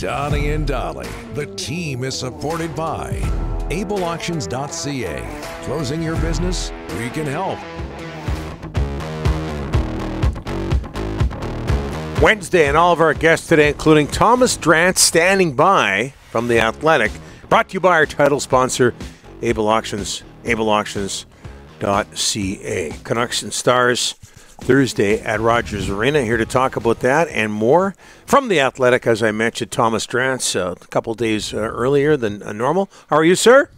Donnie and Dolly. The team is supported by ableauctions.ca. Closing your business? We can help. Wednesday, and all of our guests today, including Thomas Drance, standing by from The Athletic. Brought to you by our title sponsor, Able Auctions, ableauctions.ca. Canucks and Stars Thursday at Rogers Arena. Here to talk about that and more from The Athletic, as I mentioned, Thomas Drance, a couple days earlier than normal. How are you, sir?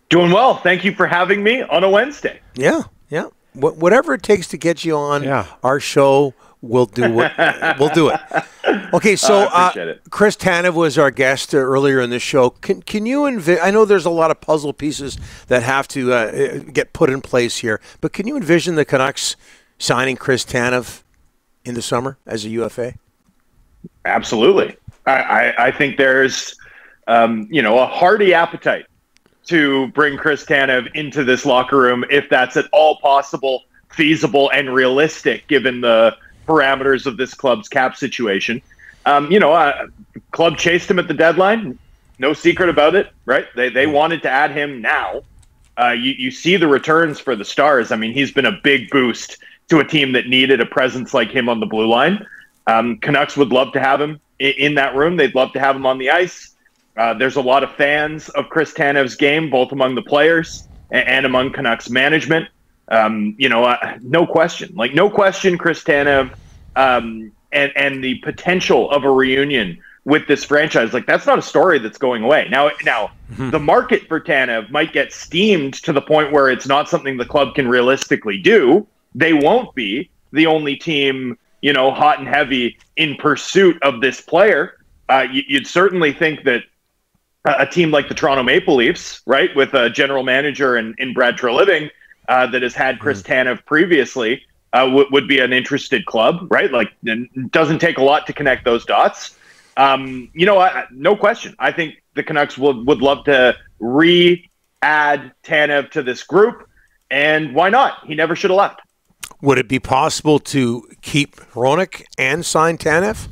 Doing well. Thank you for having me on a Wednesday. Yeah. Whatever it takes to get you on our show, we'll do it. We'll do it. Okay, so Chris Tanev was our guest earlier in the show. Can you I know there's a lot of puzzle pieces that have to get put in place here, but can you envision the Canucks signing Chris Tanev in the summer as a UFA? Absolutely. I think there's a hearty appetite to bring Chris Tanev into this locker room if that's at all possible, feasible, and realistic given the parameters of this club's cap situation. Club chased him at the deadline. No secret about it, right? They wanted to add him now. You see the returns for the Stars. I mean, he's been a big boost to a team that needed a presence like him on the blue line. Canucks would love to have him in that room. They'd love to have him on the ice. There's a lot of fans of Chris Tanev's game, both among the players and among Canucks management. No question. No question, Chris Tanev and the potential of a reunion with this franchise. That's not a story that's going away. Now, the market for Tanev might get steamed to the point where it's not something the club can realistically do. They won't be the only team, hot and heavy in pursuit of this player. You'd certainly think that a team like the Toronto Maple Leafs, right, with a general manager in Brad Treliving that has had Chris Tanev previously, would be an interested club, right? It doesn't take a lot to connect those dots. No question. I think the Canucks would love to re-add Tanev to this group, and why not? He never should have left. Would it be possible to keep Hronek and sign Tanev?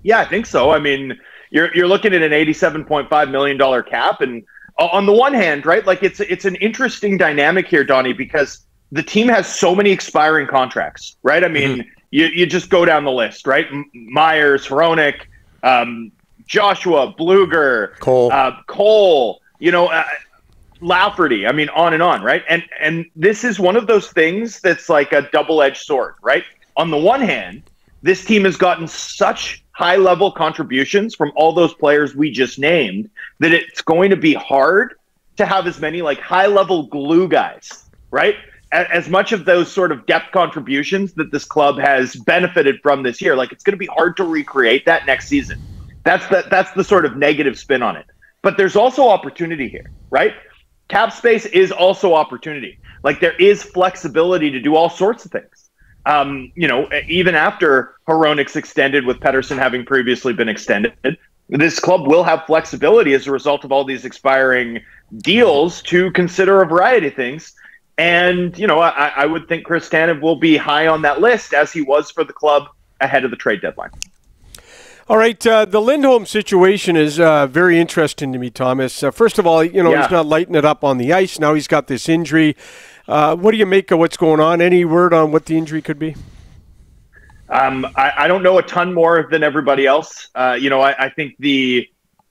Yeah, I think so. I mean, you're looking at an $87.5 million cap, and on the one hand, right, it's an interesting dynamic here, Donnie, because the team has so many expiring contracts, right? I mean, you just go down the list, right? Myers, Hronek, Joshua, Bluger, Cole, Lafferty. I mean, on and on, right? And this is one of those things that's like a double-edged sword, right? On the one hand, this team has gotten such high-level contributions from all those players we just named that it's going to be hard to have as many high-level glue guys, right? As much of those sort of depth contributions that this club has benefited from this year, it's going to be hard to recreate that next season. That's the sort of negative spin on it. But there's also opportunity here, right? Cap space is also opportunity. There is flexibility to do all sorts of things. Even after Hronek's extended, with Pettersson having previously been extended, this club will have flexibility as a result of all these expiring deals to consider a variety of things. And, I would think Chris Tanev will be high on that list, as he was for the club ahead of the trade deadline. All right, the Lindholm situation is very interesting to me, Thomas. First of all, he's not lighting it up on the ice. Now he's got this injury. What do you make of what's going on? Any word on what the injury could be? I don't know a ton more than everybody else. I think the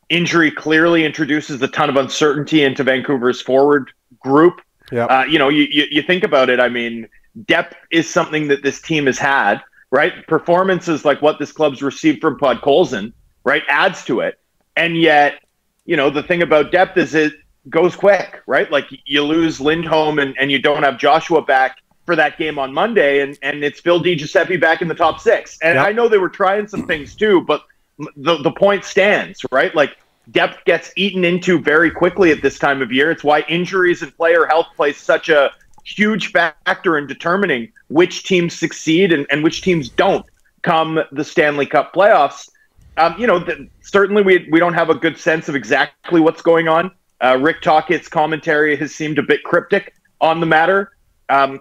injury clearly introduces a ton of uncertainty into Vancouver's forward group. Yeah. You think about it. I mean, depth is something that this team has had, right? Performances like what this club's received from Podkolzin, right, adds to it. And yet, the thing about depth is it goes quick, right? You lose Lindholm and you don't have Joshua back for that game on Monday, and it's Phil DiGiuseppe back in the top six. And I know they were trying some things too, but the point stands, right? Depth gets eaten into very quickly at this time of year. It's why injuries and player health plays such a huge factor in determining which teams succeed and which teams don't come the Stanley Cup playoffs. Certainly we don't have a good sense of exactly what's going on. Rick Tockett's commentary has seemed a bit cryptic on the matter.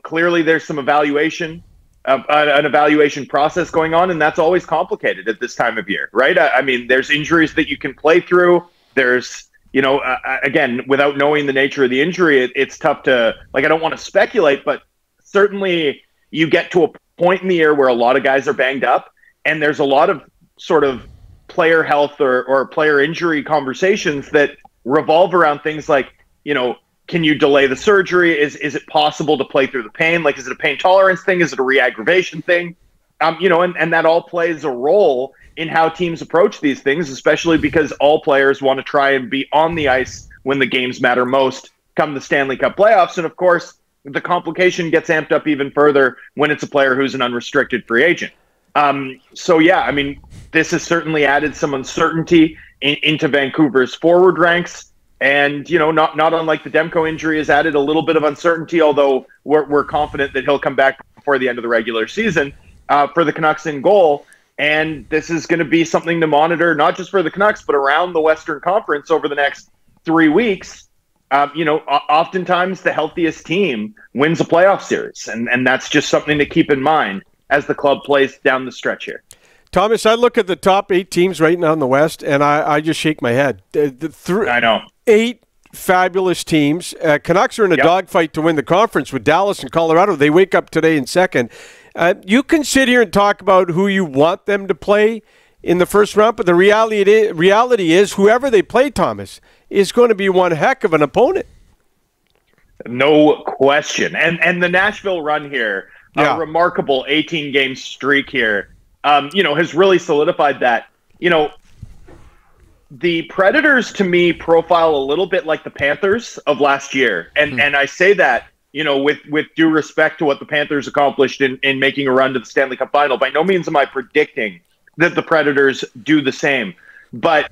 Clearly there's some evaluation an evaluation process going on, and that's always complicated at this time of year, right? I mean, there's injuries that you can play through. There's, again, without knowing the nature of the injury, it's tough to, I don't want to speculate, but certainly you get to a point in the year where a lot of guys are banged up, and there's a lot of sort of player health or player injury conversations that revolve around things like, can you delay the surgery? Is it possible to play through the pain? Is it a pain tolerance thing? Is it a re-aggravation thing? And that all plays a role in how teams approach these things, especially because all players want to try and be on the ice when the games matter most come the Stanley Cup playoffs. And of course, the complication gets amped up even further when it's a player who's an unrestricted free agent. This has certainly added some uncertainty into Vancouver's forward ranks. And, not unlike the Demko injury has added a little bit of uncertainty, although we're confident that he'll come back before the end of the regular season for the Canucks in goal. And this is going to be something to monitor, not just for the Canucks, but around the Western Conference over the next 3 weeks. Oftentimes the healthiest team wins a playoff series. And that's just something to keep in mind as the club plays down the stretch here. Thomas, I look at the top 8 teams right now in the West, and I just shake my head. I know. 8 fabulous teams. Canucks are in a dogfight to win the conference with Dallas and Colorado. They wake up today in second. You can sit here and talk about who you want them to play in the first round, but the reality is whoever they play, Thomas, is going to be one heck of an opponent. No question. And the Nashville run here, a remarkable 18-game streak here, has really solidified that. The Predators, to me, profile a little bit like the Panthers of last year. And I say that, with due respect to what the Panthers accomplished in making a run to the Stanley Cup final. By no means am I predicting that the Predators do the same. But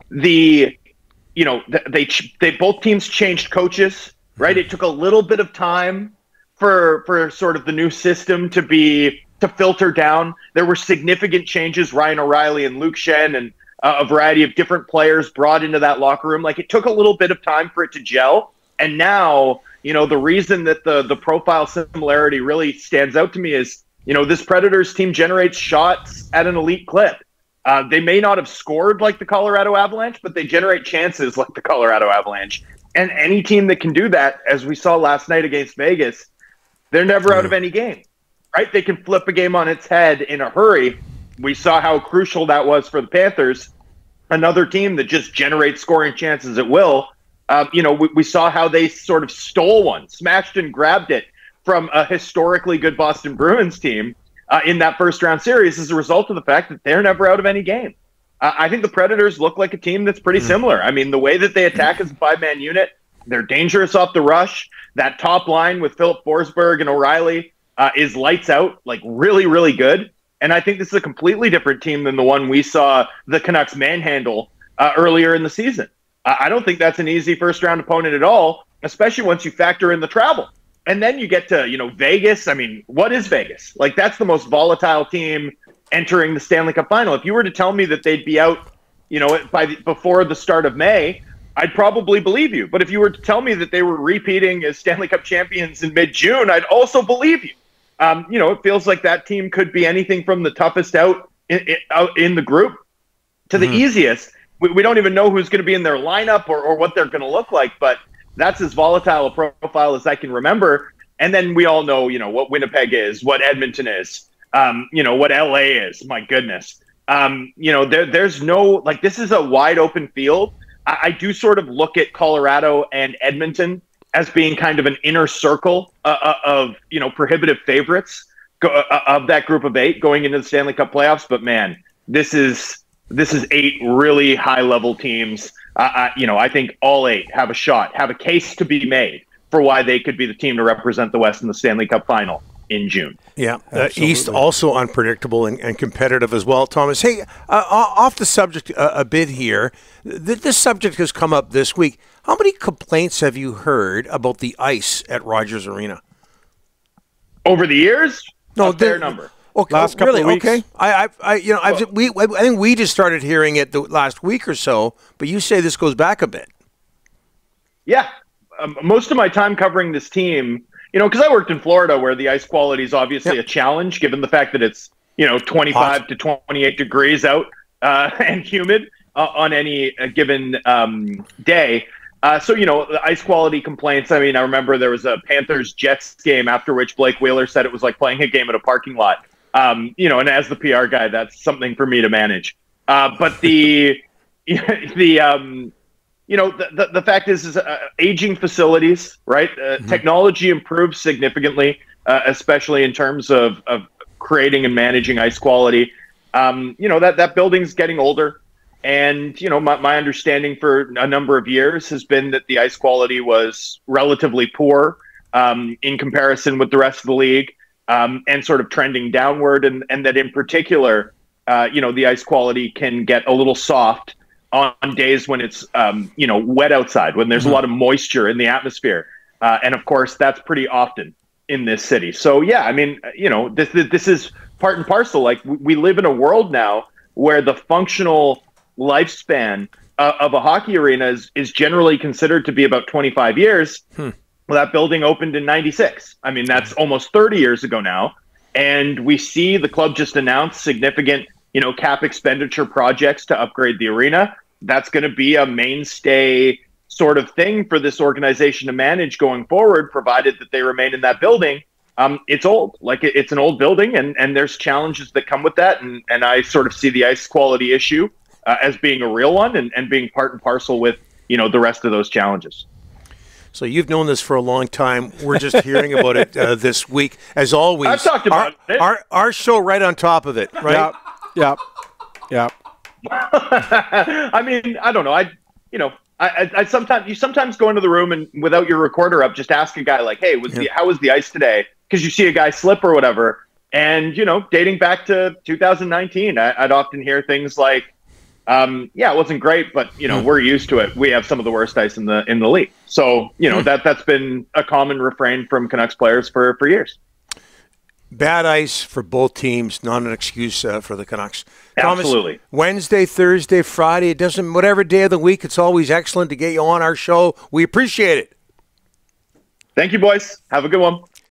they both teams changed coaches, right? It took a little bit of time for sort of the new system to filter down. There were significant changes, Ryan O'Reilly and Luke Shen and a variety of different players brought into that locker room. It took a little bit of time for it to gel. And now, the reason that the profile similarity really stands out to me is, this Predators team generates shots at an elite clip. They may not have scored like the Colorado Avalanche, but they generate chances like the Colorado Avalanche. And any team that can do that, as we saw last night against Vegas, they're never out of any game, right? They can flip a game on its head in a hurry. We saw how crucial that was for the Panthers, another team that just generates scoring chances at will. We saw how they sort of stole one, smashed and grabbed it from a historically good Boston Bruins team in that first-round series as a result of the fact that they're never out of any game. I think the Predators look like a team that's pretty similar. I mean, the way that they attack as a 5-man unit, they're dangerous off the rush. That top line with Philip Forsberg and O'Reilly is lights out, really, really good. And I think this is a completely different team than the one we saw the Canucks manhandle earlier in the season. I don't think that's an easy first-round opponent at all, especially once you factor in the travel. And then you get to, Vegas. I mean, what is Vegas? That's the most volatile team entering the Stanley Cup final. If you were to tell me that they'd be out, before the start of May, I'd probably believe you. But if you were to tell me that they were repeating as Stanley Cup champions in mid-June, I'd also believe you. It feels like that team could be anything from the toughest out in the group to the easiest. We don't even know who's going to be in their lineup or what they're going to look like, but that's as volatile a profile as I can remember. And then we all know, what Winnipeg is, what Edmonton is, what LA is. My goodness. There's no, this is a wide open field. I do sort of look at Colorado and Edmonton as being kind of an inner circle of prohibitive favorites of that group of 8 going into the Stanley Cup playoffs. But man, this is 8 really high level teams. I think all 8 have a shot, have a case to be made for why they could be the team to represent the West in the Stanley Cup final in June. Yeah, East also unpredictable and competitive as well, Thomas. Hey, off the subject a bit here, this subject has come up this week. How many complaints have you heard about the ice at Rogers Arena? Over the years? No, a fair number. Okay, last couple of weeks. Okay, I think we just started hearing it the last week or so, but you say this goes back a bit. Yeah, most of my time covering this team, because I worked in Florida where the ice quality is obviously a challenge given the fact that it's, 25 to 28 degrees out and humid on any given day. So, the ice quality complaints. I mean, I remember there was a Panthers-Jets game after which Blake Wheeler said it was like playing a game at a parking lot. And as the PR guy, that's something for me to manage. But the fact is aging facilities, right? Technology improves significantly, especially in terms of creating and managing ice quality. That building's getting older. And, my understanding for a number of years has been that the ice quality was relatively poor in comparison with the rest of the league, and sort of trending downward. And that in particular, the ice quality can get a little soft on days when it's, wet outside, when there's a lot of moisture in the atmosphere. And of course, that's pretty often in this city. So, yeah, I mean, this is part and parcel. Like, we live in a world now where the functional lifespan of a hockey arena is generally considered to be about 25 years. Well, that building opened in 96. I mean, that's almost 30 years ago now. And we see the club just announced significant, cap expenditure projects to upgrade the arena. That's going to be a mainstay sort of thing for this organization to manage going forward, provided that they remain in that building. It's old, like it's an old building, and there's challenges that come with that. And I sort of see the ice quality issue as being a real one and being part and parcel with, the rest of those challenges. So you've known this for a long time. We're just hearing about it this week. As always, I've talked about it. Our show right on top of it, right? Yeah. I mean, I don't know. I sometimes go into the room and without your recorder up, just ask a guy like, "Hey, how was the ice today?" Because you see a guy slip or whatever, and dating back to 2019, I'd often hear things like, "Yeah, it wasn't great, but we're used to it. We have some of the worst ice in the league." So that's been a common refrain from Canucks players for years. Bad ice for both teams, not an excuse for the Canucks. Absolutely. Thomas, Wednesday, Thursday, Friday, it doesn't, whatever day of the week, it's always excellent to get you on our show. We appreciate it. Thank you, boys. Have a good one.